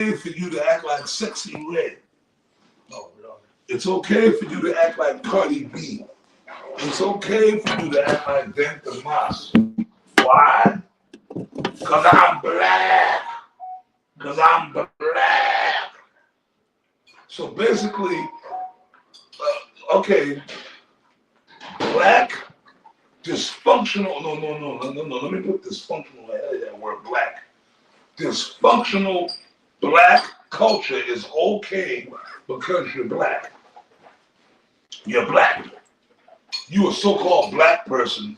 for you to act like Sexy Red. Oh, Lord. It's okay for you to act like Cardi B. It's okay for you to act like Dante Moss. Why? Because I'm black. Because I'm black. So basically, okay, black, dysfunctional, no, let me put dysfunctional ahead of that word black. Dysfunctional black culture is okay because you're black. You're black. You're a so-called black person.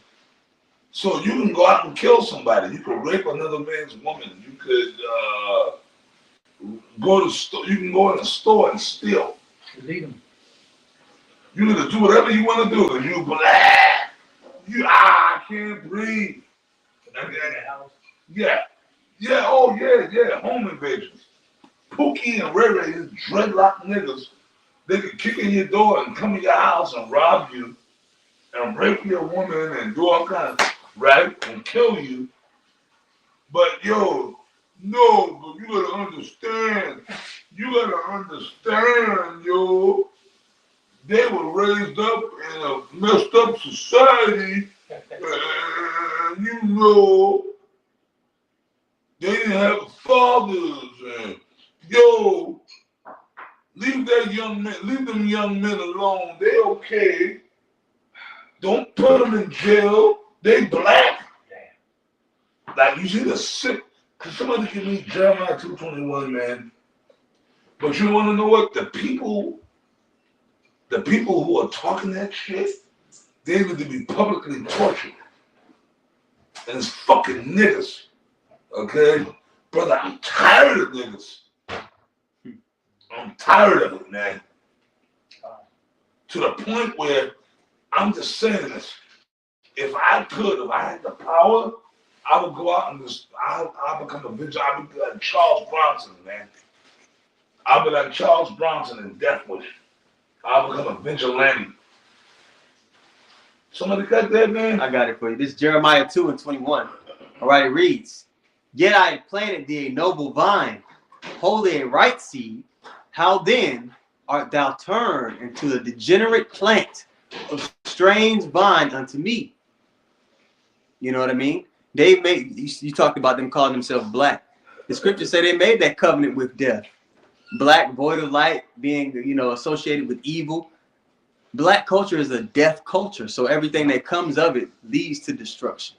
So you can go out and kill somebody. You could rape another man's woman. You could go to store. You can go in a store and steal. Lead them. You can do whatever you want to do because you black. I can't breathe. Yeah. Yeah, oh yeah, home invasions. Pookie and Ray Ray, these dreadlock niggas, they could kick in your door and come in your house and rob you and rape your woman and do all kinds of right and kill you. But yo, no, but you gotta understand. You gotta understand, yo. They were raised up in a messed up society, and you know, they didn't have fathers, and yo, leave them young men alone. They okay. Don't put them in jail. They black. Like you see the sick. Cause somebody can read Jeremiah 2:21, man. But you want to know what? The people who are talking that shit, they need to be publicly tortured. And it's fucking niggas. Okay? Brother, I'm tired of niggas. I'm tired of it, man. To the point where I'm just saying this. If I had the power, I would go out and I'll become a vigilante. I'll be like Charles Bronson, man. I'll be like Charles Bronson in Death Wish. I'll become a vigilante. Somebody got that, man? I got it for you. This is Jeremiah 2:21. All right, it reads, "Yet I planted thee a noble vine, holy and right seed. How then art thou turned into a degenerate plant, a strange vine unto me?" You know what I mean? They made, you talked about them calling themselves black. The scriptures say they made that covenant with death. Black, void of light, being, associated with evil. Black culture is a death culture. So everything that comes of it leads to destruction.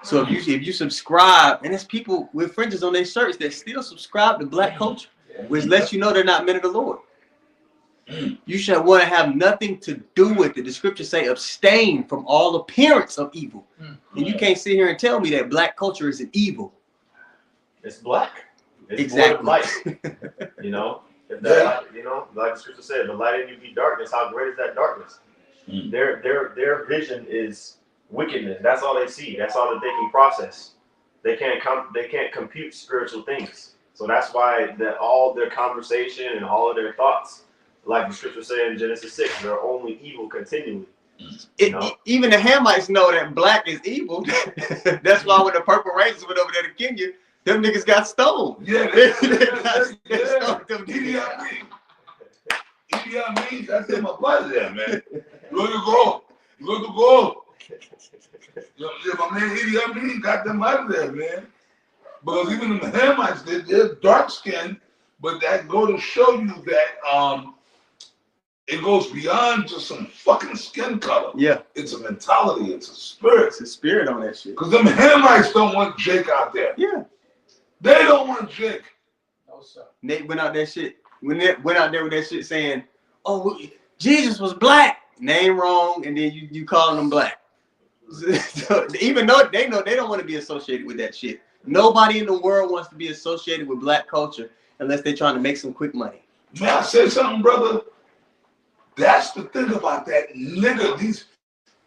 So if you subscribe, and there's people with fringes on their shirts that still subscribe to black culture, which lets you know they're not men of the Lord. You should want to have nothing to do with it. The scriptures say abstain from all appearance of evil. And you can't sit here and tell me that black culture isn't evil. It's black. It's exactly. Light. If that light, like the scripture said, the light in you be darkness. How great is that darkness? Their vision is wickedness. That's all they see. That's all that they can process. They can't compute spiritual things. So that's why all their conversation and all of their thoughts, like the scripture said in Genesis 6, they're only evil continually. Even the Hamites know that black is evil. That's why when the Purple Rangers went over there to Kenya, them niggas got stoned. Yeah, Idi Amin, that's in my body there, man. You got to go. Yeah, my man Idi Amin got them out of there, man. Because even the Hamites, they're dark skinned, but that go to show you that it goes beyond just some fucking skin color. Yeah. It's a mentality, it's a spirit. It's a spirit on that shit. Because them Hamites don't want Jake out there. Yeah. They don't want Jake. No, sir. Nate went out that shit. When they went out there with that shit saying, "Oh, Jesus was black." Name wrong, and then you calling them black. So, even though they know they don't want to be associated with that shit. Nobody in the world wants to be associated with black culture unless they're trying to make some quick money. May I say something, brother? That's the thing about that nigga.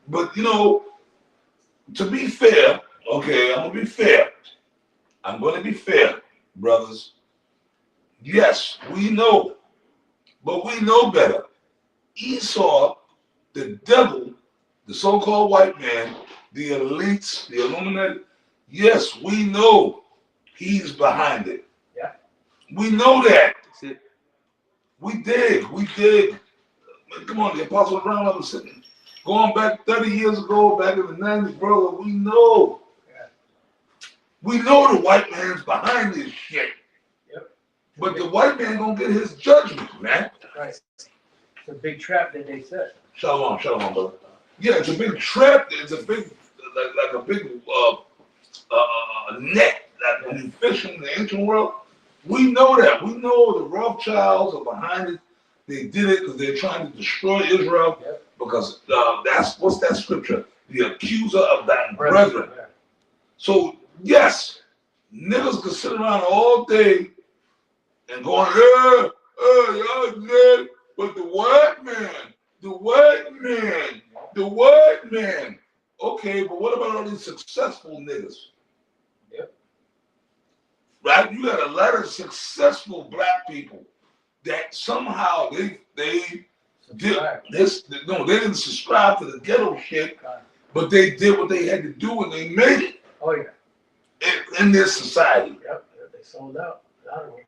But to be fair, okay, I'm gonna be fair. I'm gonna be fair, brothers. Yes, we know, but we know better. Esau, the devil, the so-called white man, the elites, the Illuminati. Yes, we know he's behind it. Yeah. We know that. That's it. We did. Man, come on, the Apostle Brown was sitting. Going back 30 years ago, back in the 90s, brother, we know. Yeah. We know the white man's behind this shit. Yep. But the white man gonna get his judgment, man. Right. It's a big trap that they set. Shalom, brother. Yeah, it's a big trap. It's a big, like a big net that when you fish in the ancient world. We know that. We know the Rothschilds are behind it. They did it because they're trying to destroy Israel. Yep. Because that's what's that scripture? The accuser of thy brethren. Yeah. So yes, niggas can sit around all day and going, y'all good, but the white man. Okay, but what about all these successful niggas? Yep. Right? You got a lot of successful black people that somehow they didn't subscribe to the ghetto shit, but they did what they had to do and they made it. Oh yeah. In this society. Yep. They sold out. A lot of them.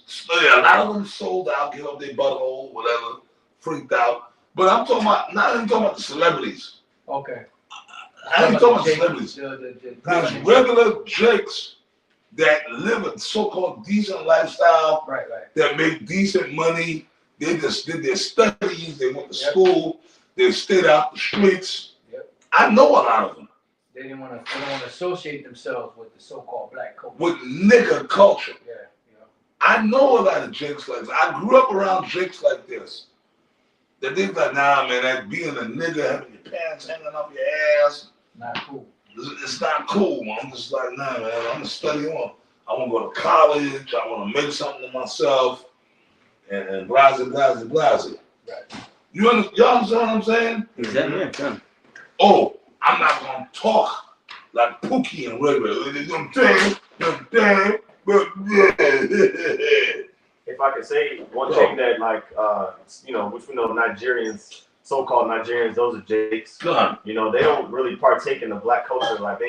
So, yeah, a lot of them sold out, give up their butthole, whatever, freaked out. But I'm talking about, not even talking about the celebrities. Okay. I ain't talking about the celebrities. There's The regular jakes that live a so-called decent lifestyle, right. that make decent money. They just did their studies, they went to school, they stayed out the streets. Yep. I know a lot of them. They don't want to associate themselves with the so-called black culture. With nigga culture. Yeah. I know a lot of jakes like this. I grew up around jakes like this. That they like, nah, man, that being a nigga, having your pants hanging off your ass. Not cool. It's not cool, man. I'm just like, nah, man, I'm going to study on. I want to go to college. I want to make something of myself. And blase. Right. Y'all understand what I'm saying? Exactly. Yeah. Oh, I'm not going to talk like Pookie and Ray. You know what I'm saying? If I could say one thing that, like, which we know Nigerians, so-called Nigerians, those are jakes. You know, they don't really partake in the black culture. Like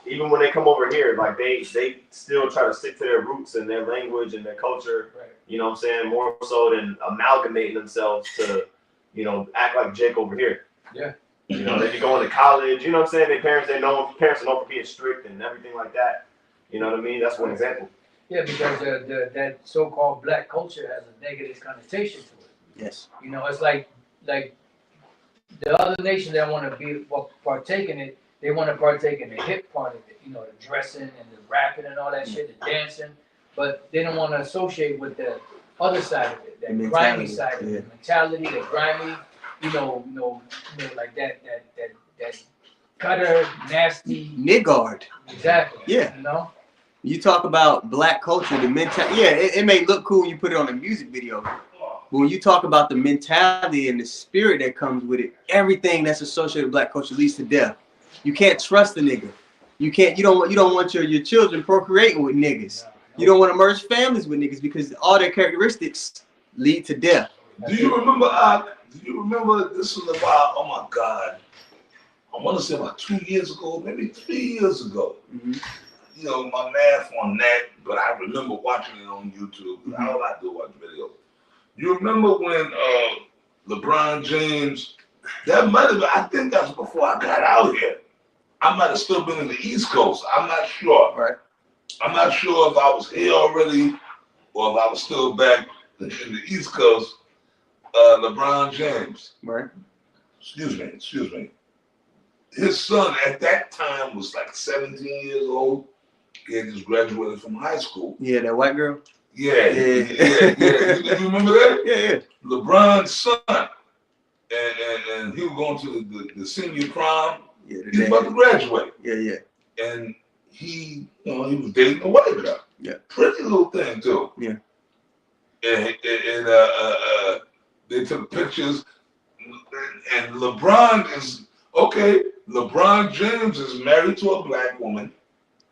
even when they come over here, like they still try to stick to their roots and their language and their culture. Right. You know what I'm saying? More so than amalgamating themselves to, act like Jake over here. Yeah. You know, they be going to college. You know what I'm saying? Their parents are known for being strict and everything like that. You know what I mean? That's one example. Yeah, because that so-called black culture has a negative connotation to it. Yes. You know, it's like the other nations that want to partake in it, they want to partake in the hip part of it. You know, the dressing and the rapping and all that shit, the dancing, but they don't want to associate with the other side of it, that grimy side of it, the mentality, the grimy, like that gutter, nasty, niggard. Exactly. Yeah. You know. You talk about black culture, the mentality. Yeah, it may look cool when you put it on a music video, but when you talk about the mentality and the spirit that comes with it, everything that's associated with black culture leads to death. You can't trust a nigga. You don't want your children procreating with niggas. You don't want to merge families with niggas because all their characteristics lead to death. Do you remember this was about, oh my God, I want to say about 2 years ago, maybe 3 years ago. Mm-hmm. You know, my math on that, but I remember watching it on YouTube. Mm-hmm. All I do is watch videos. You remember when LeBron James, that might have been, I think that was before I got out here. I might have still been in the East Coast. I'm not sure. Right. I'm not sure if I was here already or if I was still back in the East Coast. LeBron James. Right. Excuse me. His son at that time was like 17 years old. He had just graduated from high school. Yeah, that white girl. Yeah. You remember that? Yeah. LeBron's son, and he was going to the senior prom. Yeah, he was about to graduate. Yeah. And he was dating a white girl. Yeah. Pretty little thing too. Yeah. And they took pictures, and LeBron James is married to a black woman.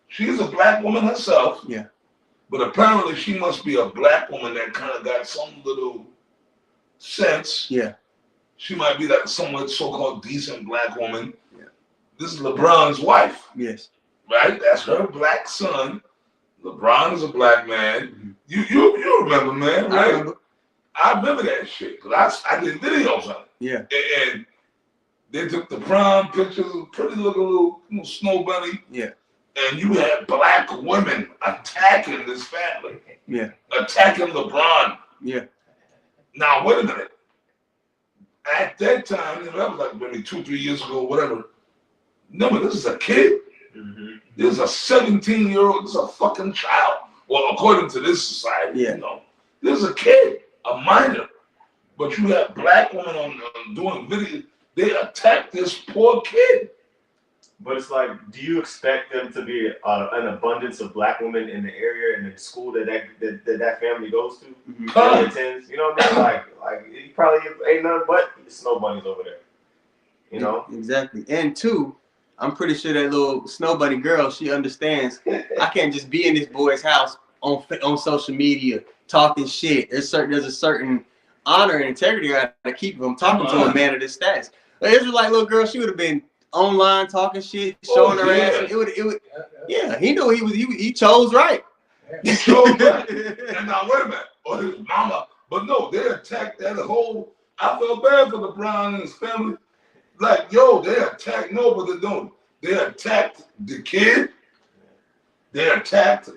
She's a black woman herself. Yeah. But apparently she must be a black woman that kind of got some little sense. Yeah. She might be like somewhat so-called decent black woman. Yeah. This is LeBron's wife. Yes. Right? That's her black son. LeBron is a black man. Mm-hmm. You remember, man, I right? remember. I remember that shit because I did videos on it. Yeah. And they took the prom pictures, pretty looking little snow bunny. Yeah. And you had black women attacking this family. Yeah. Attacking LeBron. Yeah. Now, wait a minute. At that time, that was like maybe 2-3 years ago, whatever. Remember, this is a kid. Mm-hmm. This is a 17-year-old. This is a fucking child. Well, according to this society, Yeah. you know. This is a kid, a minor. But you have black women on doing video. They attack this poor kid. But it's like, do you expect them to be an abundance of black women in the area and the school that family goes to? Mm-hmm. Attends, you know what I mean? Like it probably ain't nothing but snow bunnies over there. You know? Exactly. And two, I'm pretty sure that little snow bunny girl, she understands. I can't just be in this boy's house on social media talking shit. There's a certain honor and integrity I gotta keep from talking to a man of this status. An Israelite little girl, she would have been online talking shit, showing her ass. It would. Yeah, he knew he chose right. He chose right. And now wait a minute, or his mama. But no, they attacked that whole. I felt bad for LeBron and his family. Like, yo, they attacked. No, but they don't. They attacked the kid. They attacked.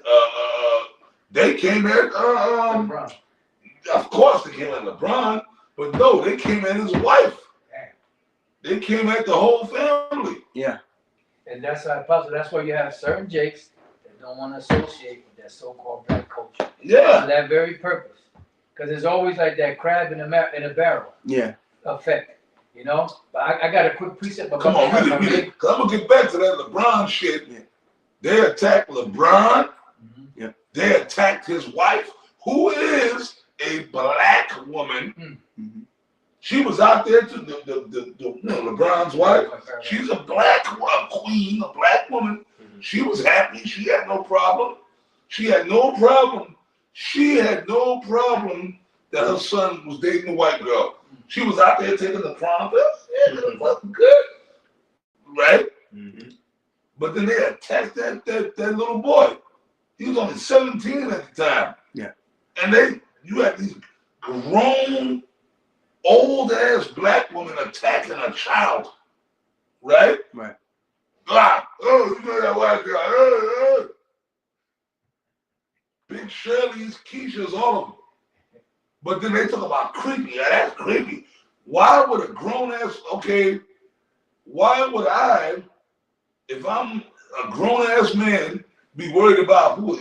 They came at. LeBron. Of course, they came at LeBron, but no, they came at his wife. They came at the whole family. Yeah. And that's possible. That's why you have certain jakes that don't want to associate with that so-called black culture. Yeah. For that very purpose. Because it's always like that crab in a barrel. Yeah. Effect. You know? But I got a quick precept. Come on, really. Because I'm going to get back to that LeBron shit. Yeah. They attacked LeBron. Mm-hmm. Yeah. They attacked his wife, who is a black woman. Mm-hmm. She was out there to LeBron's wife. She's a queen, a black woman. Mm-hmm. She was happy. She had no problem. She had no problem that her son was dating a white girl. She was out there taking the prom. Yeah, it was fucking good. Right? Mm-hmm. But then they attacked that little boy. He was only 17 at the time. Yeah. And you had these grown, old-ass black women attacking a child. Right? Right. Oh, you know that white girl. Big Shirley's, Keisha's, all of them. But then they talk about creepy. Yeah, that's creepy. Why would a grown-ass, why would I, if I'm a grown-ass man, be worried about who,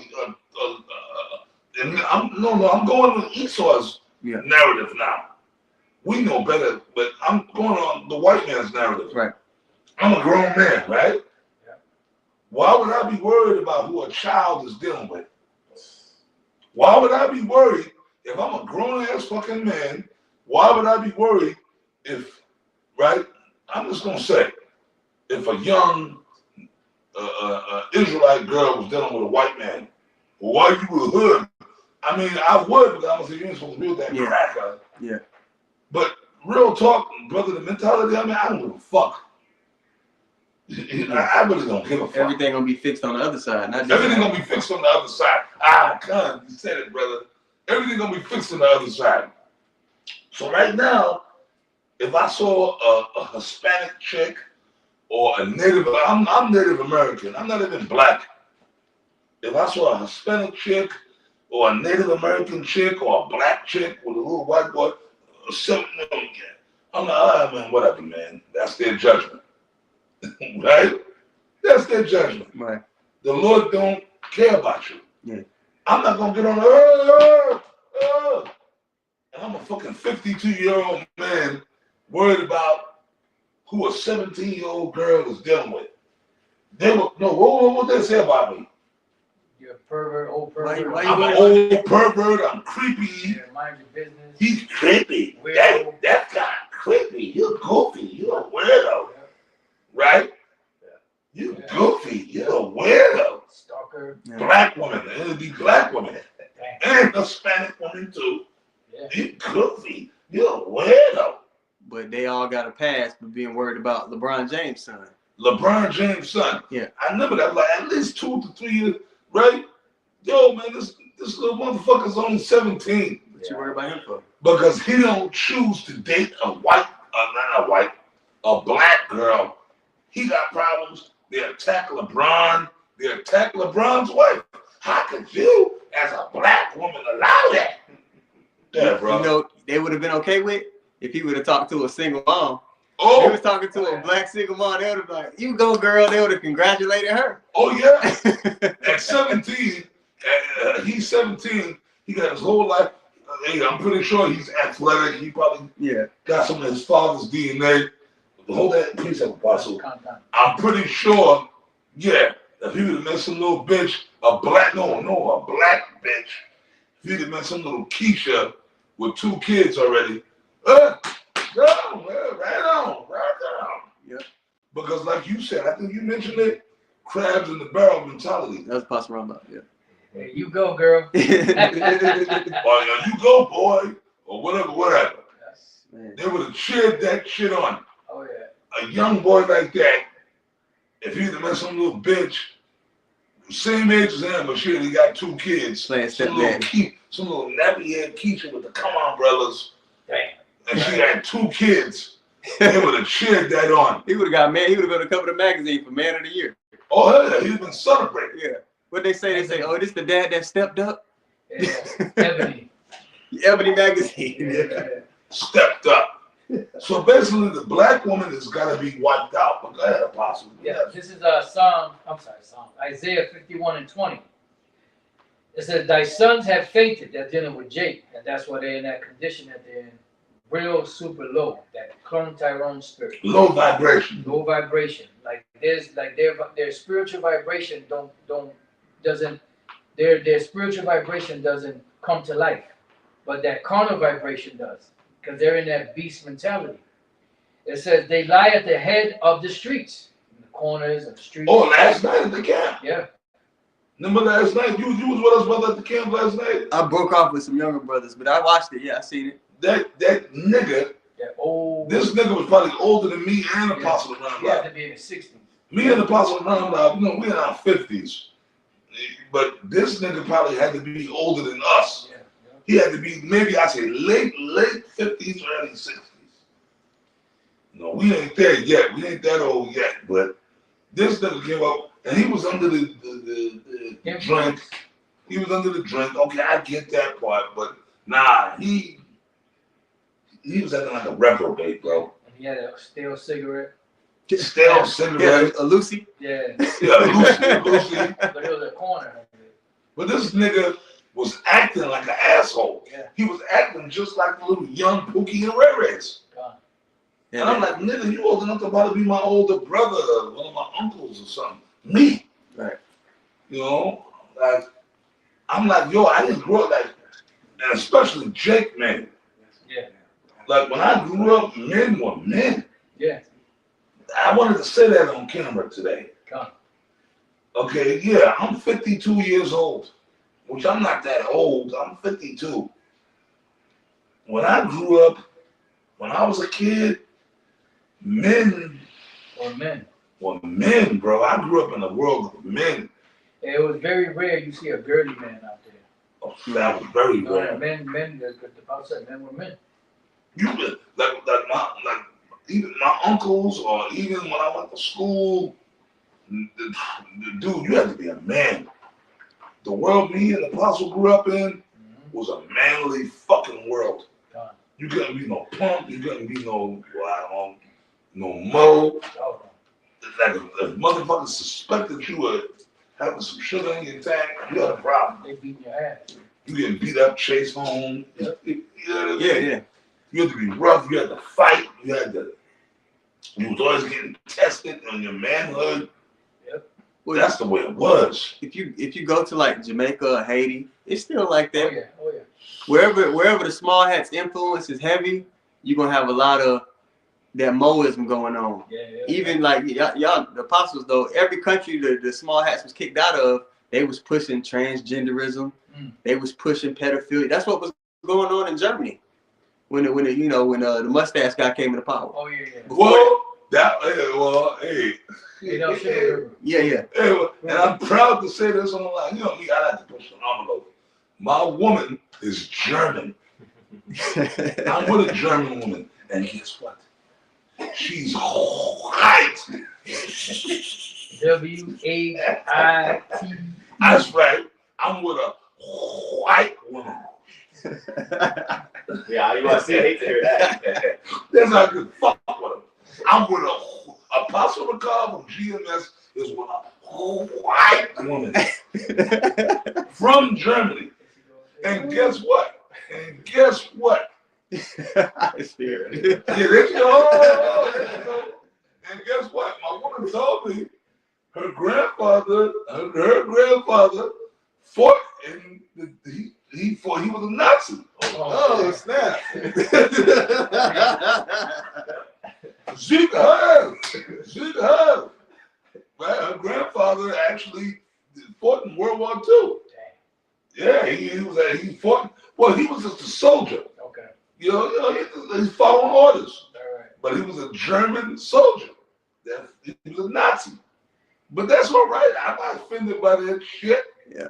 I'm going with Esau's narrative now. We know better, but I'm going on the white man's narrative. Right. I'm a grown man, right? Yeah. Why would I be worried about who a child is dealing with? Why would I be worried if I'm a grown-ass fucking man? Why would I be worried if, right? I'm just going to say, if a young Israelite girl was dealing with a white man, why you a hood? I mean, I would, but I'm going to say you ain't supposed to be with that cracker. Yeah. But real talk, brother, the mentality, I mean, I don't give a fuck. I really don't give a fuck. Everything gonna be fixed on the other side. Everything gonna be fixed on the other side. Con, you said it, brother. Everything gonna be fixed on the other side. So right now, if I saw a Hispanic chick or a Native, I'm Native American. I'm not even black. If I saw a Hispanic chick or a Native American chick or a black chick with a little white boy, or something, I'm like, man, whatever, man. That's their judgment. Right? That's their judgment. Right. The Lord don't care about you. Yeah. I'm not gonna get on and I'm a fucking 52-year-old man worried about who a 17-year-old girl is dealing with. What they say about me? You're a pervert, old pervert. I'm an old pervert. I'm creepy. Yeah, mind your business. He's creepy. That guy creepy. You're goofy. You're a weirdo. Yeah. Right? You goofy. You're a weirdo. Stalker. Yeah. Black woman. It'll be black women. And Hispanic women too. Yeah. You goofy. You're a weirdo. But they all got a pass for being worried about LeBron James' son. LeBron James' son. Yeah. I remember that like at least 2 to 3 years, right? Yo, man, this This little motherfucker's only 17. What you worry about him for? Because he don't choose to date a black girl. He got problems. They attack LeBron. They attack LeBron's wife. How could you, as a black woman, allow that? Yeah, bro. You know, they would have been okay with if he would have talked to a single mom. Oh, he was talking to a black single mom. They would have been like, "You go, girl." They would have congratulated her. oh yeah. At 17, he's 17. He got his whole life. Hey, I'm pretty sure he's athletic. He probably got some of his father's DNA. Hold that, please, Apostle. I'm pretty sure, if he would have met some little bitch, a black bitch, if he'd have met some little Keisha with 2 kids already, right on. Yeah. Because like you said, I think you mentioned it, crabs in the barrel mentality. That's possible, yeah. Hey, you go, girl. Or you go, boy, or whatever. Yes. They would have cheered that shit on. Oh yeah. A young boy like that, if he'd have met some little bitch, same age as him, but she got 2 kids. Playing some little nappy-head Keisha with the Come On Brothers. Damn. And she had 2 kids. They would have cheered that on. He would have got man. He would have been on the cover of the magazine for Man of the Year. Oh hell yeah, he'd been celebrated. Yeah. What they say? They say, "Oh, this the dad that stepped up." Yeah. Ebony. Ebony magazine. Yeah. Stepped up. So basically, the black woman has got to be wiped out. But go ahead, Apostle. Yeah, this is Isaiah 51:20. It says, "Thy sons have fainted." They're dealing with Jake, and that's why they're in that condition that they're in, real super low, that clone Tyrone spirit. Low vibration. Low vibration. Like their spiritual vibration their spiritual vibration doesn't come to life, but that carnal vibration does, because they're in that beast mentality. It says they lie at the head of the streets, in the corners of the streets. Oh, last night at the camp. Yeah. Remember last night? You was with us, brother, at the camp last night? I broke off with some younger brothers, but I watched it. Yeah, I seen it. That nigga, this nigga was probably older than me and Apostle Ahraymlab. He had to be in his 60s. Me and Apostle Ahraymlab, we in our 50s. But this nigga probably had to be older than us. Yeah. He had to be, maybe I say late 50s, early 60s. No, we ain't there yet. We ain't that old yet. But this nigga came up, and he was under the drink. He was under the drink. Okay, I get that part, but nah, he was acting like a reprobate, bro. And he had a stale cigarette. Stale cigarette. Yeah, a Lucy. Yeah. Yeah, Lucy. But it was a corner. But this nigga was acting like an asshole. Yeah. He was acting just like the little young Pookie and Ray Rays. Yeah, and I'm like, nigga, you old enough to probably be my older brother, one of my uncles or something. Me. Right. You know? Like, I'm like, yo, I didn't grow up like, and especially Jake, man. Yeah. Like, when I grew up, men were men. Yeah. I wanted to say that on camera today. Come. Okay, yeah, I'm 52 years old, which I'm not that old. I'm 52. When I grew up, when I was a kid, men were men, bro. I grew up in a world of men. It was very rare you see a girly man out there. Oh, that was very rare. Men, the outside men were men. You like even my uncles, or even when I went to school, the dude, you had to be a man. The world me and the Apostle grew up in was a manly fucking world. You couldn't be no punk. You couldn't be no mo. Like if motherfuckers suspected you were having some sugar in your tank, you had a problem. They beat your ass. You getting beat up, chased home. Yep. Yeah. You had to be rough. You had to fight. You was always getting tested on your manhood. Yep. Well, that's the way it was. If you go to like Jamaica or Haiti, it's still like that. Oh yeah. Wherever the small hats influence is heavy, you're gonna have a lot of that Moism going on. Yeah. Even like y'all, the apostles though, every country the small hats was kicked out of, they was pushing transgenderism. They was pushing pedophilia. That's what was going on in Germany when the mustache guy came into power. Oh yeah. Yeah. Hey, and I'm proud to say this on the line. You know me, I like to push the envelope. My woman is German. I'm with a German woman, and guess what? She's white. W-A-I-T. That's right. I'm with a white woman. Yeah, you want to see? I hate to hear that. That's how I can fuck with him. I'm with a Apostle Rachaa from GMS is with a white woman from Germany. And guess what? And guess what? I see it. Yeah, there you go. And guess what? My woman told me her grandfather fought in he fought. He was a Nazi. Oh, snap. Zeke Herb. Right? Her grandfather actually fought in World War II. Yeah, he fought. Well, he was just a soldier. Okay. You know, he's following orders. All right. But he was a German soldier. He was a Nazi. But that's all right. I'm not offended by that shit. Yeah.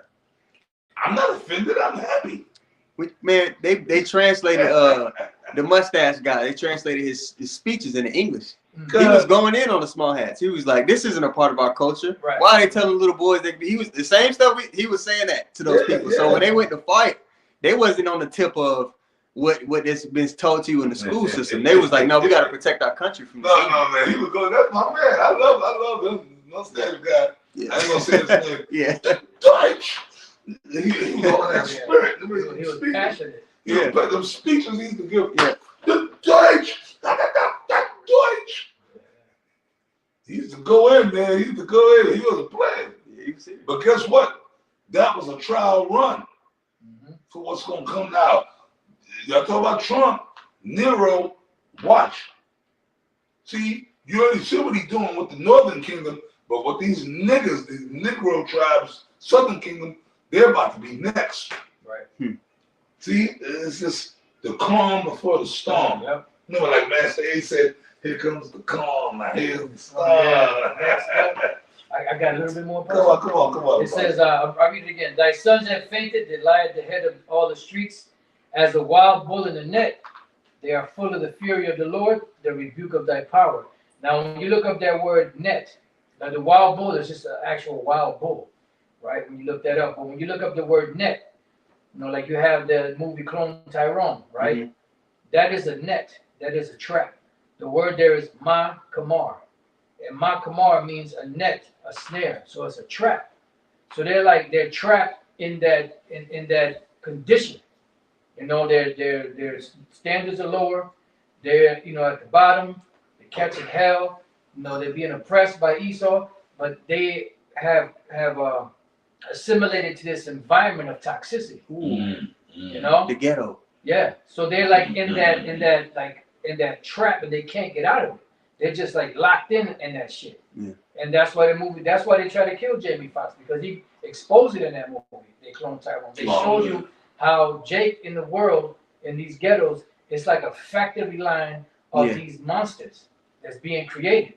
I'm not offended. I'm happy. Man, they translated the mustache guy. They translated his speeches into English. He was going in on the small hats. He was like, "This isn't a part of our culture. Right. Why are they telling little boys that?" He was the same stuff. He was saying that to those people. So when they went to fight, they wasn't on the tip of what has been told to you in the school system. They was like, "No, we got to protect our country from." No, man. He was going. That's my man. I love him. Mustache guy. Yeah. I ain't gonna say his name. Yeah. Deutsch. He was all that spirit. He was passionate. Yeah, but them speeches he used to give. Yeah. The Deutsch. Deutsch. He used to go in, man. He wasn't playing. Yeah, you see. But guess what? That was a trial run for what's gonna come now. Y'all talk about Trump, Nero, watch. See, you already see what he's doing with the Northern Kingdom, but with these niggas, these Negro tribes, Southern Kingdom, they're about to be next. Right. See, it's just the calm before the storm. Yep. You know, like Master A said, here comes the calm, now here's the storm. I got a little bit more. Come on. It says, I'll read it again. Thy sons have fainted, they lie at the head of all the streets, as a wild bull in the net. They are full of the fury of the Lord, the rebuke of thy power. Now, when you look up that word net, now the wild bull is just an actual wild bull, right? When you look that up. But when you look up the word net, like you have the movie Clone Tyrone, right? Mm-hmm. That is a net. That is a trap. The word there is ma kamar. And ma kamar means a net, a snare. So it's a trap. So they're trapped in that condition. Their standards are lower. They're at the bottom. They're catching hell. They're being oppressed by Esau, but they have assimilated to this environment of toxicity. The ghetto. Yeah. So they're like in that trap, and they can't get out of it. They're just like locked in that shit. Yeah. And that's why that's why they try to kill Jamie Foxx, because he exposed it in that movie. They Clone Tyrone. They showed you how Jake in the world, in these ghettos, it's like a factory line of these monsters that's being created.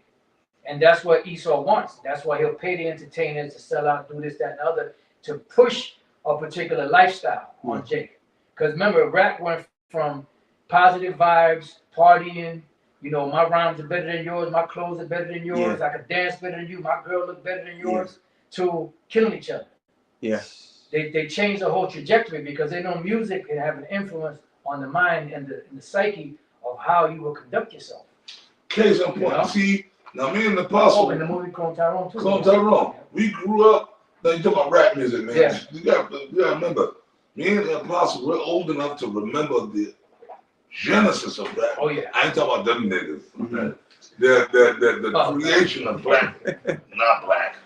And that's what Esau wants. That's why he'll pay the entertainers to sell out, do this, that, and the other, to push a particular lifestyle on Jake. Because remember, rap went from positive vibes, partying, my rhymes are better than yours, my clothes are better than yours, I could dance better than you, my girl look better than yours, to killing each other. Yeah. They changed the whole trajectory because they know music can have an influence on the mind and the psyche of how you will conduct yourself. Case in point, see, now me and the Apostle. In the movie Clone Tyrone too. Clone Tyrone. We grew up, now you talking about rap music, man. Yeah. You gotta remember, me and the Apostle, we're old enough to remember the genesis of rap. Oh yeah. I ain't talking about them niggas. Mm-hmm. The creation of black, not black.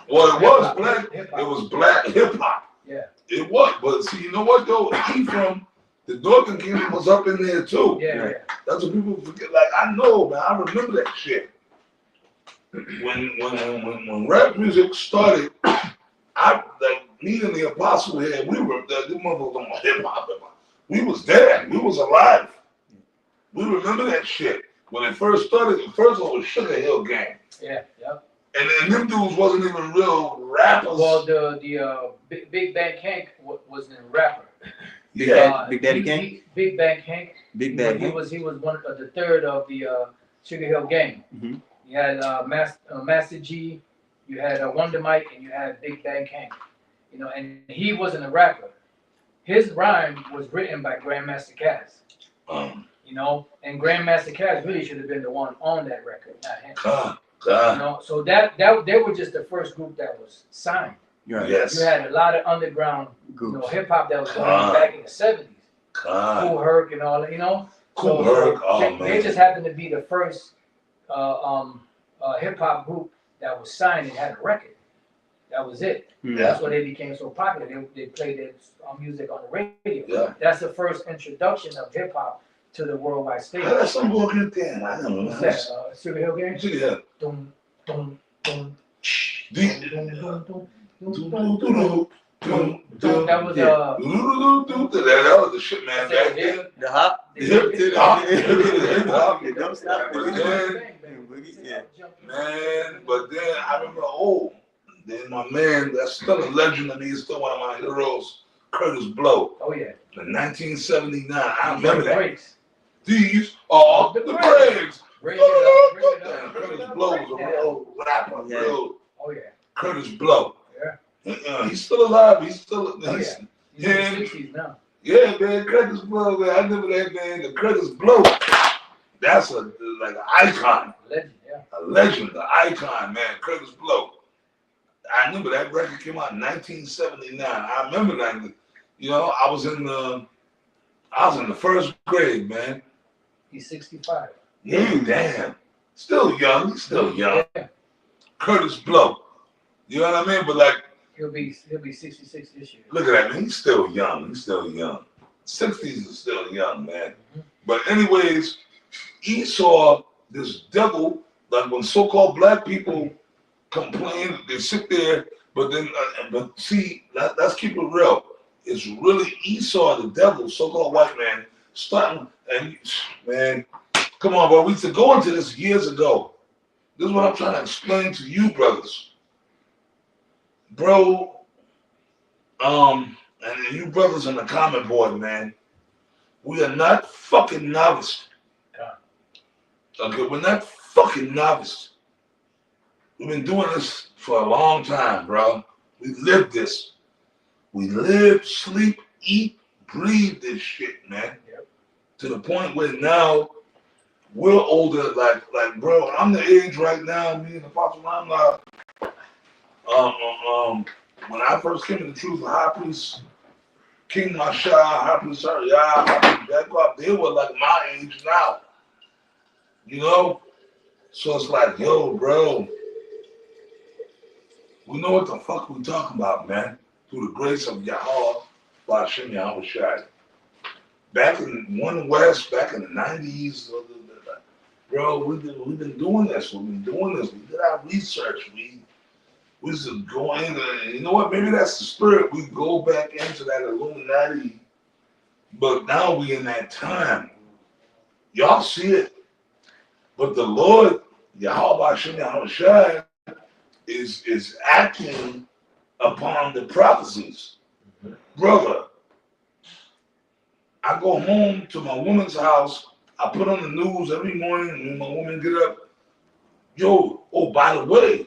Well, it was black. It was black hip hop. Yeah. It was, but see, you know what though? He from the Northern Kingdom was up in there too. Yeah. That's what people forget. Like I know, man. I remember that shit. When rap music started, me and the Apostle here, we were the motherfuckers on hip hop. We was there. We was alive. We remember that shit. When it first started, the first one was Sugar Hill Gang. Yeah. And then them dudes wasn't even real rappers. Well, the Big Bang Hank wasn't a rapper. Big Daddy Kane? Big Bang Hank. Big Daddy Kane? He was one of the third of the Sugar Hill Gang. Mhm. You had Master G, you had Wonder Mike, and you had Big Bang Hank. You know, and he wasn't a rapper. His rhyme was written by Grandmaster Caz. You know, and Grandmaster Caz really should have been the one on that record, not him. You know, so that they were just the first group that was signed. Right. Yes. You had a lot of underground, hip hop that was going on back in the 70s. Cool Herc and all that, you know. Cool Herc, they just happened to be the first hip hop group that was signed and had a record. That was it. Yeah. That's why they became so popular. They played their music on the radio. Yeah. That's the first introduction of hip hop to the worldwide stage. That's some good thing. I don't know. What's that? Sugar Hill Gang? Yeah. Dum, dum, dum, That was that was the shit, man. Back then. The hop. Hip hop. Don't stop. Yeah. Man, but then I remember, then my man, that's still a legend to me, he's still one of my heroes, Curtis Blow. Oh yeah. In 1979, I remember that. Breaks. These are the breaks. Bring it up. Curtis Blow was a real rapper, Oh yeah. Curtis Blow. Yeah. He's still alive. He's in the 60s now. Yeah, man, Curtis Blow, man. I remember that, man. The Curtis Blow. That's like an icon. Legend, yeah. A legend, an icon, man. Curtis Blow. I remember that record came out in 1979. I remember that. You know, I was in the first grade, man. He's 65. Yeah, damn. Still young. He's still young. Yeah. Curtis Blow. You know what I mean? But like, he'll be 66 this year. look at that, man. He's still young. 60s is still young, man. Mm-hmm. But anyways, he saw this devil, like when so-called black people complain, they sit there, but then, but see, let's keep it real. It's really Esau, the devil, so-called white man, starting, and man, come on, bro. We used to go into this years ago. This is what I'm trying to explain to you, brothers. Bro, and you brothers on the comment board, man, we are not fucking novice. Okay, we're not fucking novice. We've been doing this for a long time, bro. We live this. We live, sleep, eat, breathe this shit, man. Yep. To the point where now we're older, like, bro, I'm the age right now, me and the Apostle Ahraymlab. When I first came to the truth, the high priest, King Rachaa, high priest Ahraymlab, high priest Jacob, they were like my age now. You know? So it's like, yo, bro, we know what the fuck we talking about, man. Through the grace of Yahweh, Ba'ashem Yahweh Shai. Back in One West, back in the 90s, bro, we've been doing this. We did our research. We used to go in, you know what? Maybe that's the spirit. We go back into that Illuminati, but now we in that time. Y'all see it. But the Lord, Yahweh Ba'ashem Yahweh Shai, is acting upon the prophecies. Brother, I go home to my woman's house. I put on the news every morning when my woman get up. Yo, oh, by the way,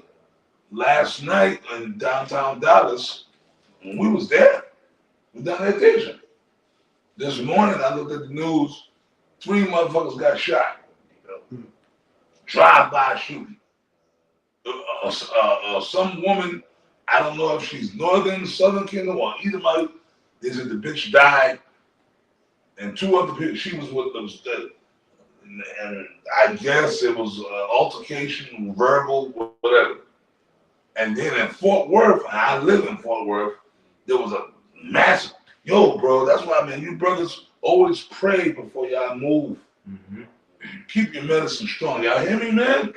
last night in downtown Dallas, when we was there, we done that vision. This morning I looked at the news, 3 motherfuckers got shot. Drive-by shooting. Some woman, I don't know if she's northern, southern kingdom, or Edomite, they said the bitch died, and 2 other people, she was with them, and I guess it was altercation, verbal, whatever. And then in Fort Worth, and I live in Fort Worth, there was a massive, yo, bro, that's why, man, you brothers always pray before y'all move. Mm-hmm. Keep your medicine strong. Y'all hear me, man?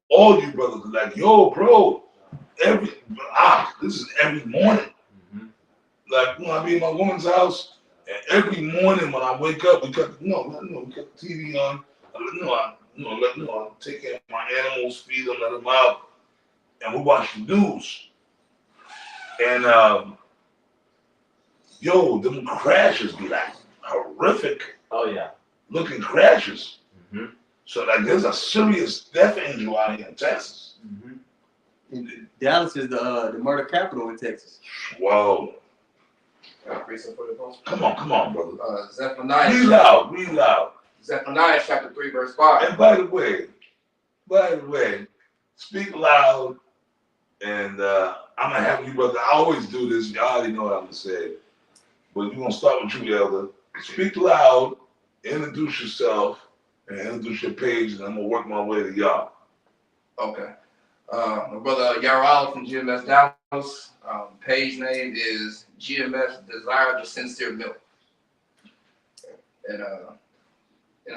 All you brothers are like, yo, bro, this is every morning. Mm-hmm. Like, you know, I be in my woman's house, and every morning when I wake up, we cut the TV on. I take care of my animals, feed them, let them out. and we watch the news. And yo, them crashes be like horrific Oh yeah. looking crashes. Mm-hmm. So like there's a serious death angel out here in Texas. Mm-hmm. Dallas is the murder capital in Texas. Whoa. Come on, brother. Zephaniah. Read loud. Zephaniah chapter 3, verse 5. And by the way, speak loud. And I'm gonna have you, brother. I always do this. Y'all already know what I'm gonna say. But we're gonna start with you, Elder. Speak loud, introduce yourself, and introduce your page, and I'm gonna work my way to y'all. Okay. My brother Yaral from GMS Dallas. Page name is GMS Desire the Sincere Milk. And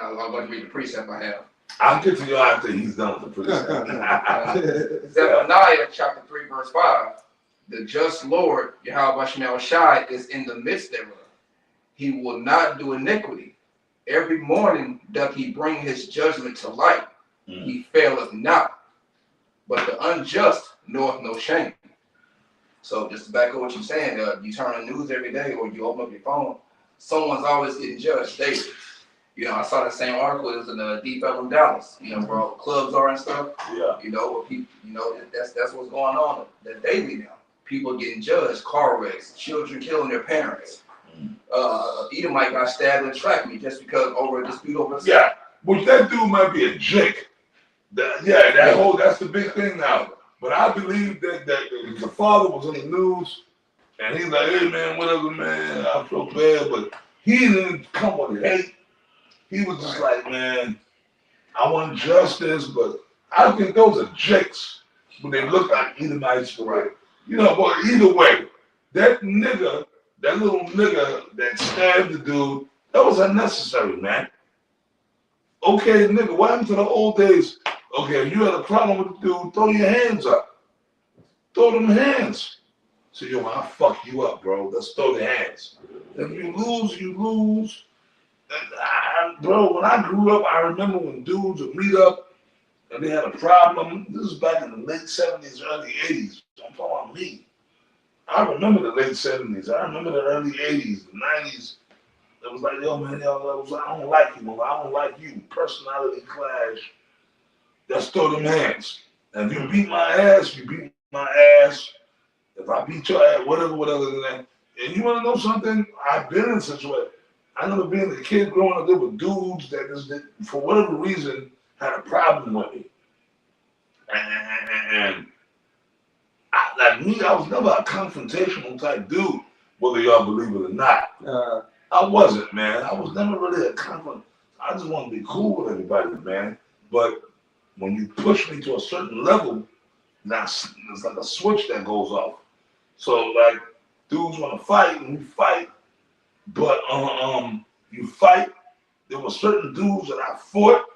I'm going to read the precept I have. I'll get to y'all after he's done with the precept. Zephaniah chapter 3, verse 5. The just Lord, Yahweh Shemel Shai, is in the midst thereof. He will not do iniquity. Every morning doth he bring his judgment to light. He faileth not. But the unjust knoweth no shame. So just to back up what you're saying, you turn on the news every day or you open up your phone, someone's always getting judged daily. You know, I saw the same article. It was in Deep Ellum, Dallas. You know, where all the clubs are and stuff. Yeah. You know, where people, you know, that's what's going on. That daily now, people getting judged, car wrecks, children killing their parents. Edomite got stabbed in track meet just because over a dispute over. Yeah, which that dude might be a jake. That's the big thing now. But I believe that the father was in the news, and he's like, hey man, whatever man, I feel bad, but he didn't come with hate. He was just like, man, I want justice, but I think those are jakes, but they look like Edomites, right? You know, but either way, that little nigga that stabbed the dude, that was unnecessary, man. Okay, nigga, what happened to the old days? Okay, if you had a problem with the dude, throw your hands up. Throw them hands. So, yo, I'll fuck you up, bro. Let's throw the hands. If you lose, you lose. Bro, when I grew up, I remember when dudes would meet up and they had a problem. This is back in the late 70s, early 80s. I'm talking about me. I remember the late 70s. I remember the early 80s, the 90s. It was like, yo, man, I don't like you, man. I don't like you. Personality clash. Let's throw them hands. And if you beat my ass, you beat my ass. If I beat your ass, whatever, than that. And you want to know something? I've been in such a way. I remember being a kid growing up, there were dudes that for whatever reason, had a problem with me. And I was never a confrontational type dude, whether y'all believe it or not. I wasn't, man. I was never really a confront. I just want to be cool with everybody, man. But when you push me to a certain level, it's like a switch that goes off. So like dudes want to fight and we fight, but you fight. There were certain dudes that I fought,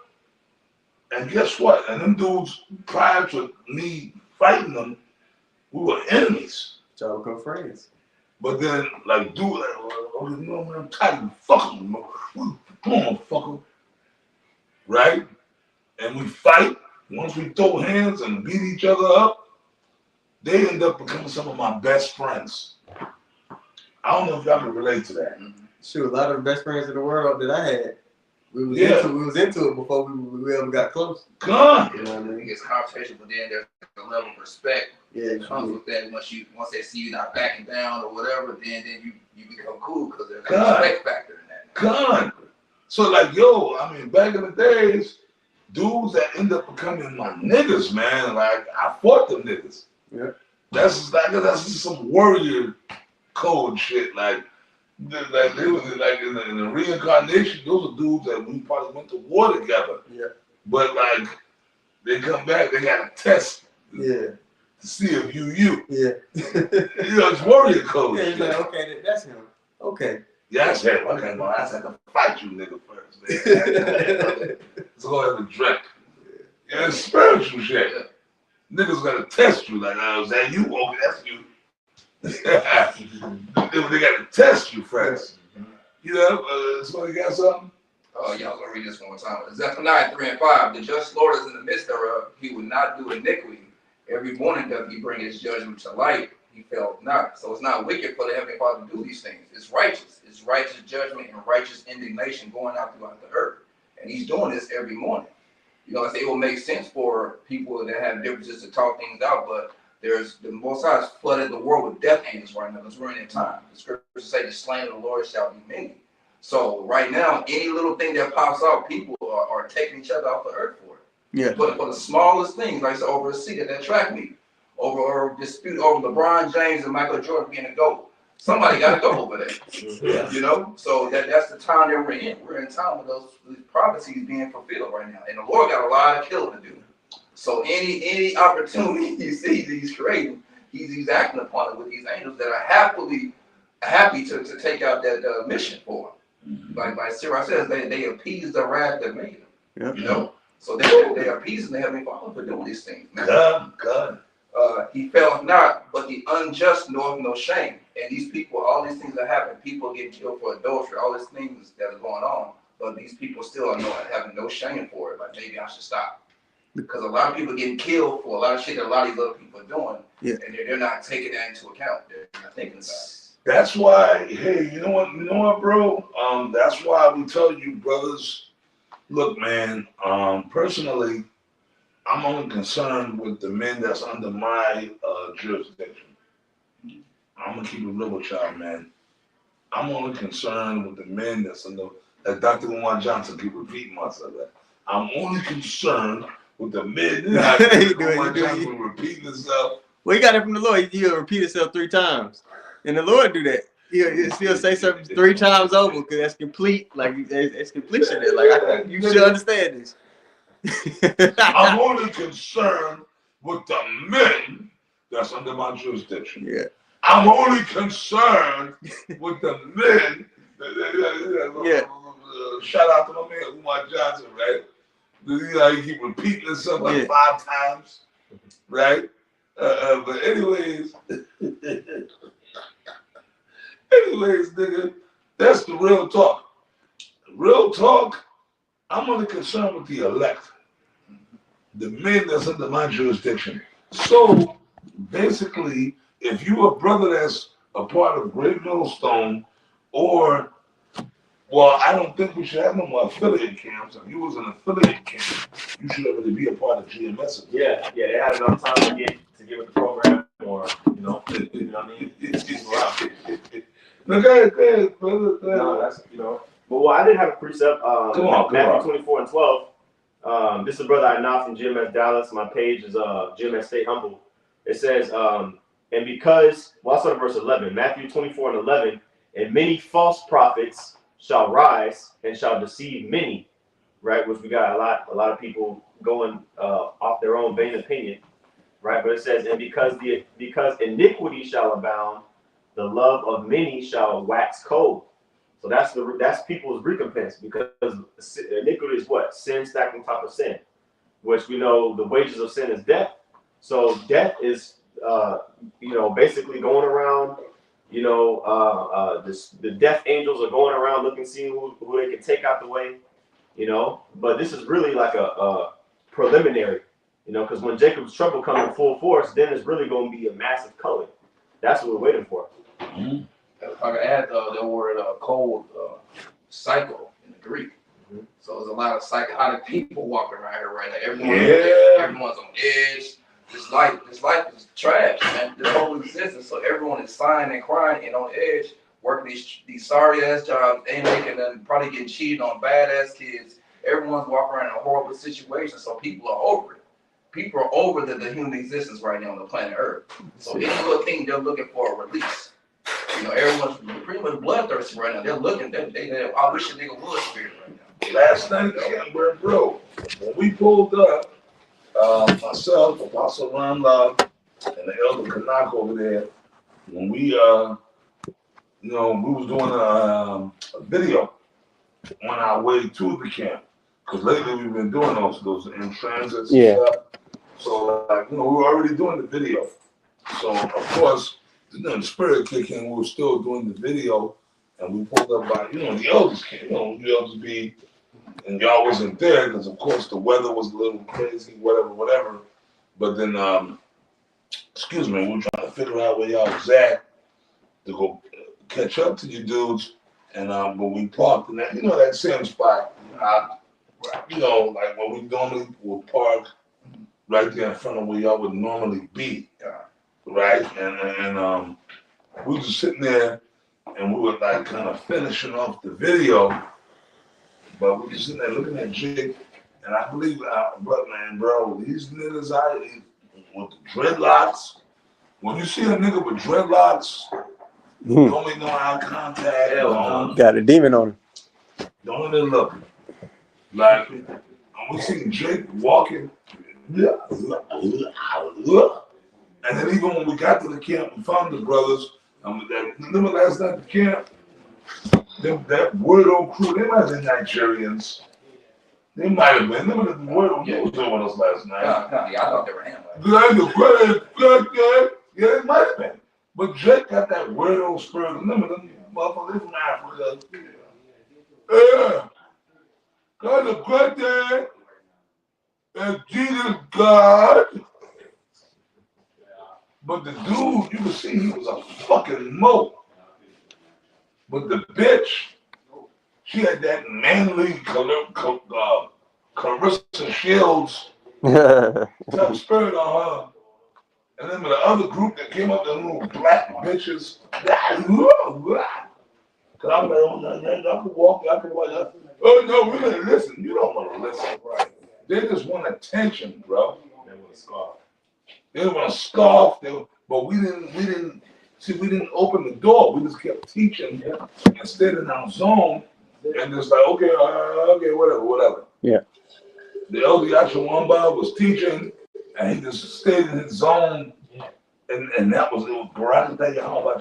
and guess what? And them dudes, prior to me fighting them, we were enemies. Y'all become friends. But then, like, dude, like, oh, you know, man, I'm tired of fucking, man. Come on, fucker. Right? And we fight. Once we throw hands and beat each other up, they end up becoming some of my best friends. I don't know if y'all can relate to that. Shoot, a lot of the best friends in the world that I had, we was into it before we ever got close. Come on. You know what I mean? It gets confrontation, but then there's a level of respect. Yeah, comes with that. Once they see you not backing down or whatever, then you become cool because there's a respect factor in that. God. So like, yo, I mean, back in the days, dudes that end up becoming my niggas, man. Like I fought them niggas. Yeah. That's just some warrior code shit. Like they was like in the reincarnation. Those are dudes that we probably went to war together. Yeah. But like they come back, they got a test. Yeah. To see if you. Yeah. You know, it's warrior code. Yeah, it's like, okay, that's him. Okay. Yeah, that's him. Okay, well, I have to fight you, nigga, first. Let's go have a drink. Yeah, it's spiritual shit. Niggas gotta test you. Like, is that you? Okay, that's you. They gotta test you first. You know, somebody got something? Oh, y'all gonna read this one more time. Zephaniah 3 and 5. The just Lord is in the midst thereof. He will not do iniquity. Every morning doth he bring his judgment to light. He failed not. So it's not wicked for the Heavenly Father to do these things. It's righteous. It's righteous judgment and righteous indignation going out throughout the earth. And he's doing this every morning. You know, I say it will make sense for people that have differences to talk things out, but there's the Most High has flooded the world with death angels right now because we're in that time. The scriptures say the slain of the Lord shall be many. So right now, any little thing that pops out, people are taking each other off the earth for it. Yeah. But for the smallest things, like I said, over a seat at that track meet, over a dispute over LeBron James and Michael Jordan being a GOAT, somebody got to go over there. Yeah. You know, so that's the time that we're in. We're in time with these prophecies being fulfilled right now, and the Lord got a lot of killing to do. So any opportunity he sees that he's creating, he's acting upon it with these angels that are happy to take out that mission for him. Like Sarah says, they appease the wrath that made them. Yep. You know, so they appeasing the Heavenly Father for doing these things. God. He fell not, but the unjust knoweth no shame. And these people, all these things that happen, people get killed for adultery, all these things that are going on, but these people still are having no shame for it. Like, maybe I should stop. Because a lot of people getting killed for a lot of shit that a lot of these other people are doing, and they're not taking that into account. They're not thinking about it. That's why, hey, you know what, bro? That's why we tell you, brothers, look, man, personally, I'm only concerned with the men that's under my jurisdiction. I'm gonna keep it real with y'all, man. I'm only concerned with the men that's under, as Dr. Umar Johnson keep repeating myself that. I'm only concerned with the men. Umar Johnson repeating himself. Well, you got it from the Lord. He'll repeat himself 3 times. And the Lord do that. He'll say something 3 times over because that's complete. Like, it's completion there. Like, you should understand this. I'm only concerned with the men that's under my jurisdiction. Yeah. I'm only concerned with the men. Shout out to my man Umar Johnson, right? He keep repeating himself like 5 times, right? But anyways, nigga, that's the real talk. Real talk. I'm only concerned with the elect, the men that's under my jurisdiction. So basically, if you a brother that's a part of Great Millstone, or, well, I don't think we should have no more affiliate camps. If you was an affiliate camp, you should already be a part of GMS. Yeah, they had enough time to get with the program, or you know what I mean. No, go ahead, brother. No, that's But well, I did have a precept. Come on. Matthew 24:12. This is a brother I know from GMS Dallas. My page is GMS Stay Humble. It says, and because, well, I'll start at verse 11. Matthew 24:11. And many false prophets shall rise and shall deceive many, right? Which we got a lot of people going off their own vain opinion, right? But it says, and because iniquity shall abound, the love of many shall wax cold. So that's people's recompense, because iniquity is what? Sin stacked on top of sin, which we know the wages of sin is death. So death is, basically going around. The death angels are going around looking, seeing who they can take out the way. But this is really like a preliminary. Because when Jacob's trouble comes in full force, then it's really going to be a massive culling. That's what we're waiting for. Mm-hmm. If I could add the word cold, psycho in the Greek. Mm-hmm. So there's a lot of psychotic people walking around here right now. Everyone's on edge. This life is trash, man. This whole existence. So everyone is sighing and crying and on edge, working these sorry ass jobs, ain't making them, probably getting cheated on, bad ass kids. Everyone's walking around in a horrible situation. So people are over it. People are over the human existence right now on the planet Earth. So any little thing, they're looking for a release. Everyone's pretty much bloodthirsty right now. They're looking. I wish a nigga would spirit right now. Last night, bro, when we pulled up, myself, Apostle Ahraymlab, and the elder Kanak over there, when we we was doing a video on our way to the camp, because lately we've been doing those in transits and stuff. So we were already doing the video. So of course, the spirit kick in, we were still doing the video, and we pulled up by the elders came. The elders be. And y'all wasn't there because, of course, the weather was a little crazy, whatever. But then excuse me, we were trying to figure out where y'all was at to go catch up to you dudes. And but we parked in that, that same spot. Like where we normally would park right there in front of where y'all would normally be. Right? And we were just sitting there and we were like kind of finishing off the video. But we were just sitting there looking at Jake. And I believe, bro, these niggas out here with the dreadlocks. When you see a nigga with dreadlocks, don't make no eye contact. Got a demon on him. Don't even look. Like, and we see Jake walking. And then even when we got to the camp, we found the brothers. Remember last night at the camp? That weirdo crew, they might have been Nigerians. They might have been. Remember the weirdo who was there with us last night? Yeah, I thought they were him. Yeah, it might have been. But Jake got that weirdo spirit. Remember them motherfuckers from Africa? Yeah. God the great day. And Jesus God. But the dude, you could see he was a fucking moat. But the bitch, she had that manly Carissa Shields type spirit on her. And then the other group that came up, the little black bitches. Cause I'm like, oh, no, I can walk, I can walk. Oh no, we didn't listen. You don't want to listen, right? They just want attention, bro. They want to scoff. They want to scoff. But we didn't open the door. We just kept teaching and stayed in our zone. And just like, okay, whatever. Yeah. The elder Yashawamba was teaching, and he just stayed in his zone. And that was Barakatah Yahweh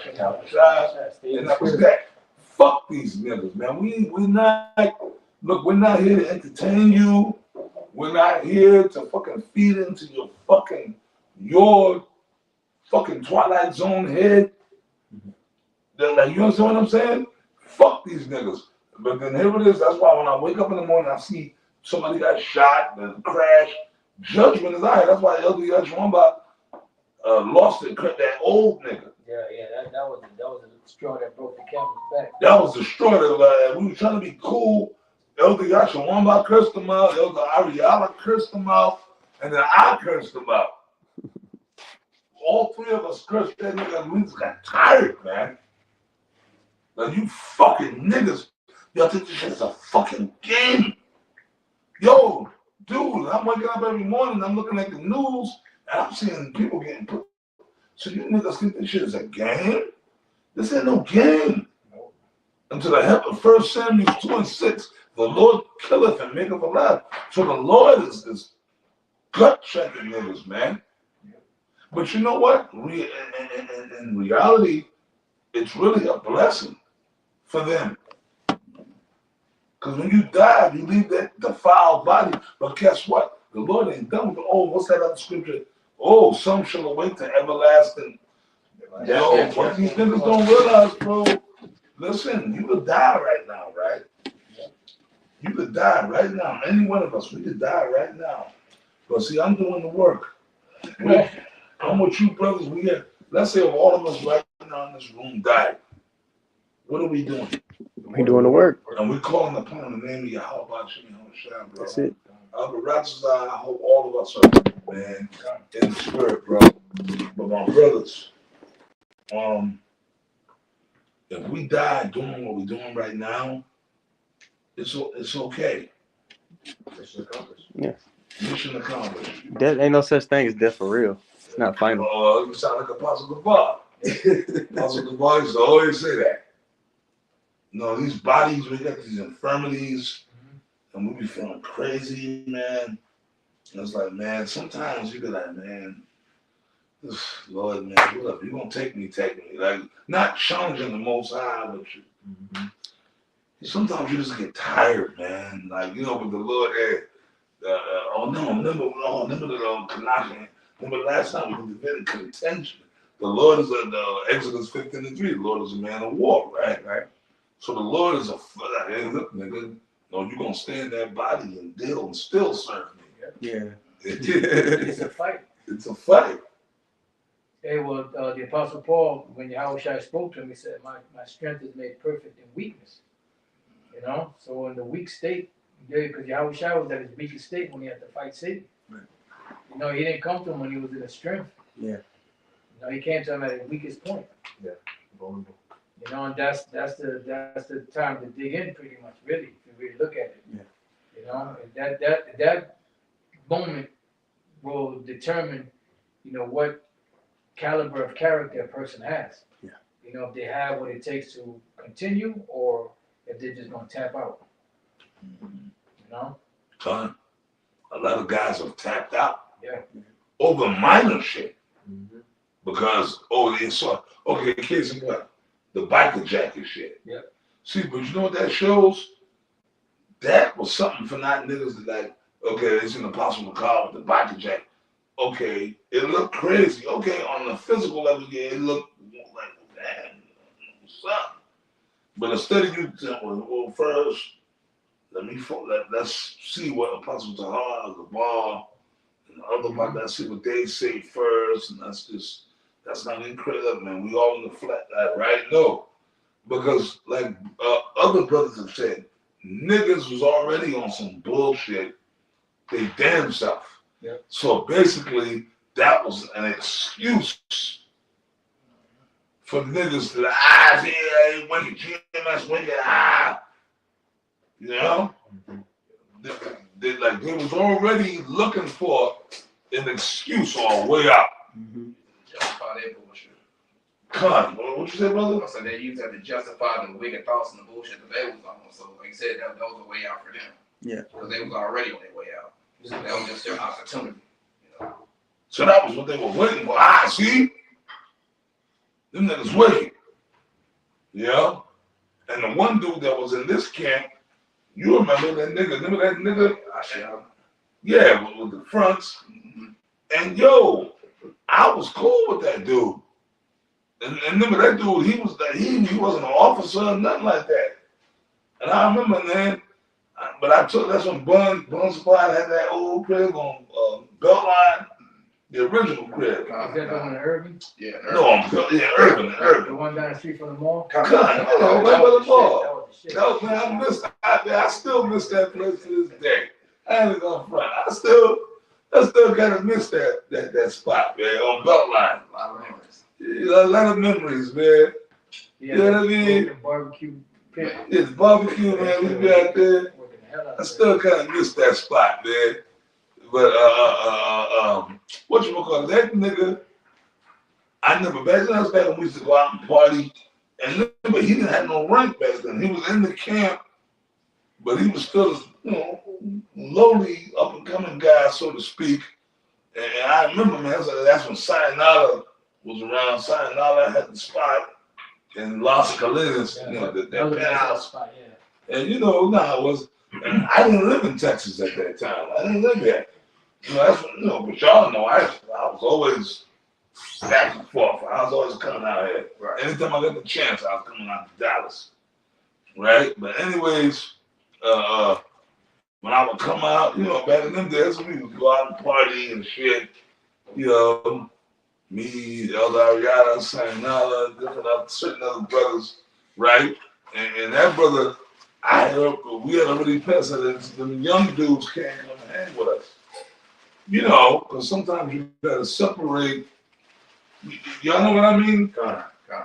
and that was that. Fuck these niggas, man. We're not here to entertain you. We're not here to fucking feed into your fucking Twilight Zone head. Like, you understand what I'm saying? Fuck these niggas. But then here it is. That's why when I wake up in the morning, I see somebody got shot, and crashed. Judgment is out. That's why Elder Yashwamba lost it. That old nigga. Yeah, that was the straw that broke the camel's back. That was the straw that we were trying to be cool. Elder Yashawamba cursed him out. Elder Ariala cursed him out. And then I cursed him out. All three of us cursed that nigga. We just got tired, man. Like, you fucking niggas. Y'all think this shit's a fucking game? Yo, dude, I'm waking up every morning, I'm looking at the news, and I'm seeing people getting put. So you niggas think this shit is a game? This ain't no game. Until the help of 1 Samuel 2:6, the Lord killeth and maketh alive. So the Lord is gut checking niggas, man. But you know what? In reality, it's really a blessing for them. Because when you die, you leave that defiled body. But guess what? The Lord ain't done with it. Oh, what's that other scripture? Oh, some shall await to everlasting. Yo, what these niggas don't realize, bro. Listen, you could die right now, right? You could die right now. Any one of us, we could die right now. But see, I'm doing the work. I'm with you, brothers. Let's say if all of us right now in this room died. What are we doing? We doing the work. And we're calling upon the name of Yahweh, bro. That's it. Rachaa, I hope all of us are, man, in the spirit, bro. But my brothers, if we die doing what we're doing right now, it's okay. Mission accomplished. Yeah. Mission accomplished. Death ain't no such thing as death for real. It's not final. You sound like Apostle Gabar. Apostle Gabar used to always say that. These bodies, we got these infirmities, and we be feeling crazy, man. And it's like, man, sometimes you be like, man, Lord, man, whatever, you gonna take me. Like, not challenging the Most High, but sometimes you just get tired, man. Like, with the Lord, remember the Colossians. Remember last time we did contention. The Lord is the Exodus 15:3. The Lord is a man of war, right? So the Lord is hey, look, nigga, you're gonna stay in that body and deal and still serve me. Yeah. It's a fight. It's a fight. Hey, well, the Apostle Paul, when Yahushua spoke to him, he said, my strength is made perfect in weakness. You know? So in the weak state, because Yahushua was at his weakest state when he had to fight Satan. Right. You know, he didn't come to him when he was in his strength. Yeah. You know, he came to him at his weakest point. Yeah. Vulnerable. You know, and that's the time to dig in pretty much, really, if you really look at it. Yeah. You know, and that moment will determine, you know, what caliber of character a person has. Yeah. You know, if they have what it takes to continue or if they're just gonna tap out. You know? Son, a lot of guys have tapped out. Yeah. Over minor shit. Mm-hmm. Because, they saw, okay, kids and what? The biker jacket shit. Yep. See, but you know what that shows? That was something for not niggas that like, okay, it's an Apostle McCall with the biker jacket. Okay, it looked crazy. Okay, on the physical level, yeah, it looked like, man, what's up? But instead of you saying, well, first, let's see what Apostle Tahar, the ball, and the other part, let's see what they say first, and that's not incredible, man. We all in the flat, right? No. Because, like other brothers have said, niggas was already on some bullshit, they damn self. Yep. So basically, that was an excuse for niggas to, yeah, wicked GMS, wicked, you know? They was already looking for an excuse or a way out. Mm-hmm. Justify their bullshit. Con, what you say, brother? So they use that to justify the wicked thoughts and the bullshit that they was on. So like you said, that was a way out for them. Yeah. Because they was already on their way out. So that was just their opportunity. You know? So that was what they were waiting for. See? Them niggas wicked. Yeah? And the one dude that was in this camp, you remember that nigga? Remember that nigga? Yeah, with the fronts. Mm-hmm. And yo, I was cool with that dude. And remember that dude, he wasn't an officer or nothing like that. And I remember, man, but that's when Bun Supply had that old crib on Beltline, the original crib. Is that the one in Irving? Yeah. No, Urban. The one down the street from the mall? God, right by the mall. That was the shit. That was, man, I still miss that place to this day. I ain't gonna front. I still kind of miss that spot, man, on Beltline. A lot of memories. A lot of memories, man. Yeah, You know what I mean? the barbecue pit. It's barbecue, man. We be out there. Working the hell out I of still kind of miss that spot, man. But whatchamacallit, that nigga, I never back then. I was back when we used to go out and party. And remember, he didn't have no rank back then. He was in the camp, but he was still, lowly up and coming guy, so to speak. And I remember, man, that's when Sayonara was around. Sayonara had the spot in Los Colinas, that penthouse. Spot, yeah. And it was. And I didn't live in Texas at that time. I didn't live there. That's what, but y'all know I was always back and forth. I was always coming out here. Right. Anytime I got the chance, I was coming out to Dallas. Right? But anyways, when I would come out, back in them days, we would go out and party and shit. Me, Elder Ariana, Sayonara, certain other brothers, right? And that brother, we had already passed it. The young dudes can't come and hang with us. Because sometimes you gotta separate. Y'all know what I mean?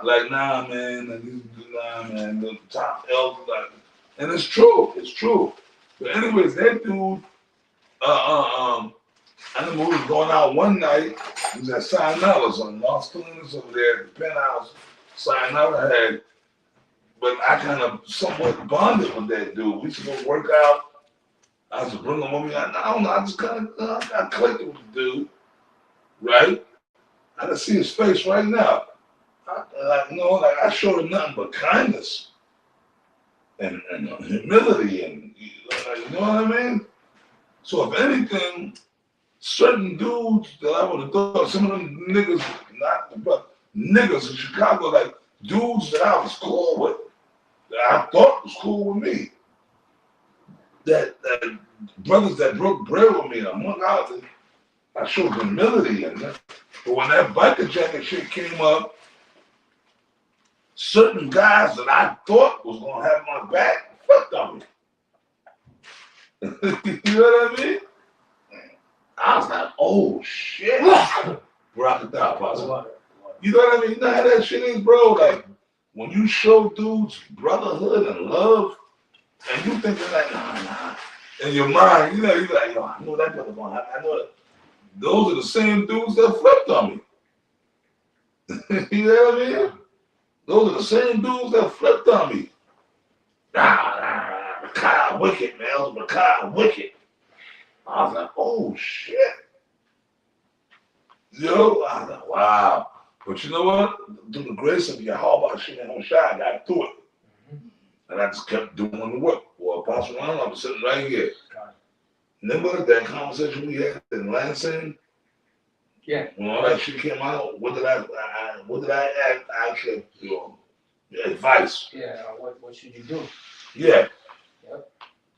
Like, nah, man, the top elders, and it's true. But anyways, that dude, I remember we was going out one night. It was at Sayonara's on Los Colinas over there at the penthouse. Sayonara had, but I kind of somewhat bonded with that dude. We used to go work out. I used to bring him with me. I don't know. I just kind of I clicked with the dude, right? I can see his face right now. I showed him nothing but kindness and humility, and you know what I mean. So if anything, certain dudes that I would have thought, some of them niggas, niggas in Chicago, like dudes that I was cool with, that I thought was cool with me, that brothers that broke bread with me, among others, I showed humility and But when that biker jacket shit came up, certain guys that I thought was gonna have my back flipped on me. You know what I mean? I was like, oh shit. Rock it out, possible. You know what I mean? You know how that shit is, bro? Like, when you show dudes brotherhood and love, and you thinking like, nah. In your mind, you know, you're like, yo, I know that brother gonna happen. I know that. Those are the same dudes that flipped on me. You know what I mean? Those are the same dudes that flipped on me. Nah, Rachaa wicked, man. Rachaa wicked. I was like, oh shit. Yo, I was like, wow. But you know what? Through the grace of Yahweh, shit ain't no shy. I got through it. And I just kept doing the work. Well, Apostle Ron, I was sitting right here. Remember that conversation we had in Lansing? Yeah. When all that shit came out, what did I actually advice? Yeah, what should you do? Yeah. Yep.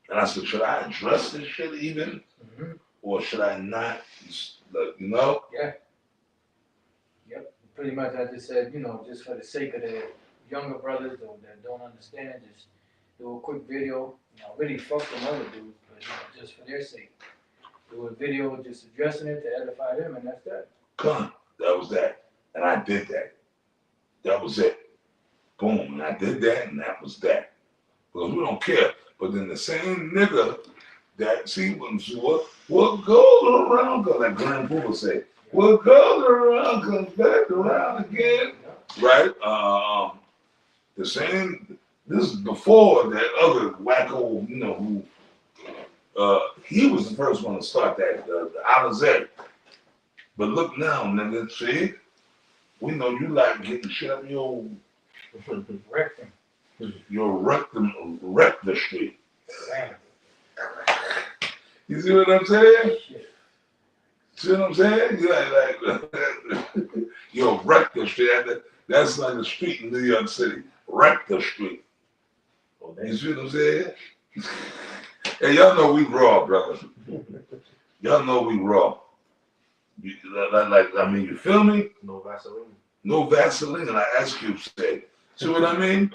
And I said, should I address this shit even? Mm-hmm. Or should I not? You know? Yeah. Yep. Pretty much I just said, you know, just for the sake of the younger brothers that don't understand, just do a quick video. You know, really fuck them other dudes, but you know, just for their sake. Do a video just addressing it to edify them, and that's that. Come, that was that. And I did that. That was it. Boom. And I did that, and that was that. Because we don't care. But then the same nigga that, see, what goes around, goes, like Grand Pooh say, what goes around comes back around again. Right? The same, this is before that other wacko, you know, who, he was the first one to start that, the Alizé. But look now, nigga, see? We know you like getting shit up your Rectum. Your rectum street. You see what I'm saying? See what I'm saying? You like your rectum street. That's like a street in New York City. Rectum Street. You see what I'm saying? Hey, y'all know we raw, brother. Y'all know we raw. I mean, you feel me? No Vaseline. No Vaseline, like Ice Cube said. See what I mean?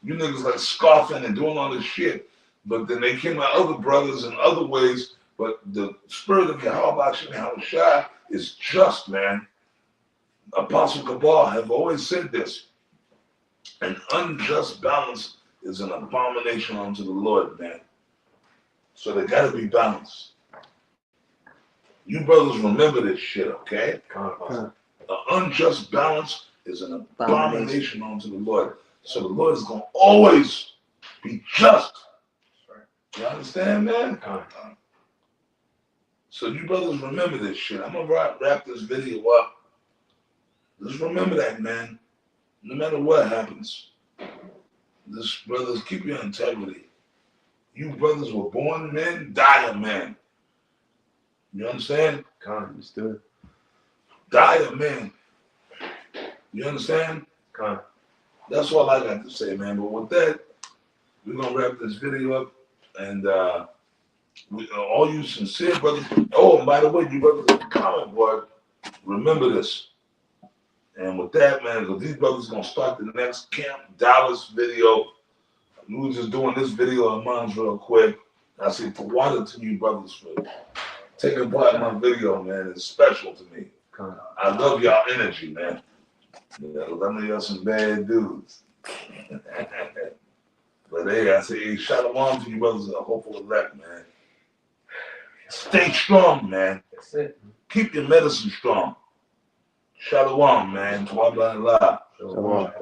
You niggas like scoffing and doing all this shit, but then they came out other brothers in other ways. But the spirit of Yahweh Shai is just, man. Apostle Cabal have always said this. An unjust balance is an abomination unto the Lord, man. So they gotta be balanced. You brothers remember this shit, okay? An unjust balance is an abomination unto the Lord. So the Lord is going to always be just. You understand, man? So you brothers remember this shit. I'm going to wrap this video up. Just remember that, man. No matter what happens. This brothers, keep your integrity. You brothers were born men, die a man. You understand? Understood. Die a man. You understand? That's all I got to say, man. But with that, we're going to wrap this video up. And all you sincere brothers. Oh, and by the way, you brothers in the comment board, remember this. And with that, man, because these brothers are going to start the next Camp Dallas video. We were just doing this video of mine real quick. I say to water to you brothers for taking part in my video, man. It's special to me. I love y'all energy, man. Yeah, I know y'all some bad dudes. But hey, I say, hey, shalom to you brothers, a hopeful elect, man. Stay strong, man. That's it. Keep your medicine strong. Shalom, man. Shalom.